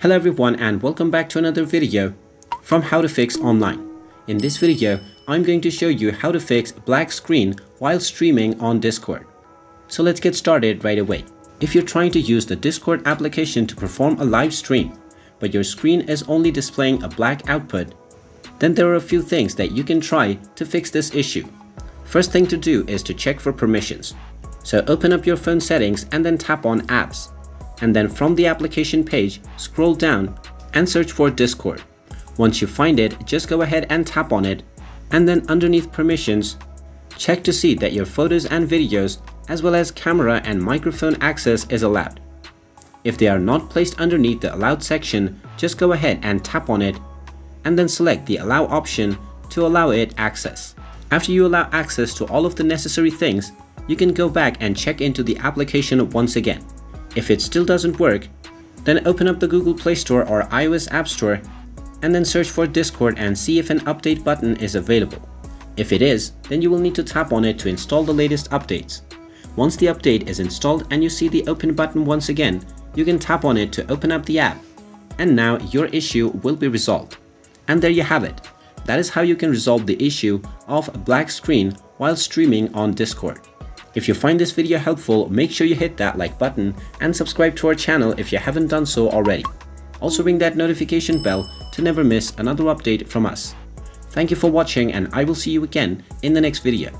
Hello everyone and welcome back to another video from How to Fix Online. In this video, I'm going to show you how to fix black screen while streaming on Discord. So let's get started right away. If you're trying to use the Discord application to perform a live stream, but your screen is only displaying a black output, then there are a few things that you can try to fix this issue. First thing to do is to check for permissions. So open up your phone settings and then tap on Apps. And then from the application page, scroll down and search for Discord. Once you find it, just go ahead and tap on it, and then underneath permissions, check to see that your photos and videos as well as camera and microphone access is allowed. If they are not placed underneath the allowed section, just go ahead and tap on it and then select the allow option to allow it access. After you allow access to all of the necessary things, you can go back and check into the application once again. If it still doesn't work, then open up the Google Play Store or iOS App Store and then search for Discord and see if an update button is available. If it is, then you will need to tap on it to install the latest updates. Once the update is installed and you see the open button once again, you can tap on it to open up the app. And now your issue will be resolved. And there you have it. That is how you can resolve the issue of a black screen while streaming on Discord. If you find this video helpful, make sure you hit that like button and subscribe to our channel if you haven't done so already. Also ring that notification bell to never miss another update from us. Thank you for watching and I will see you again in the next video.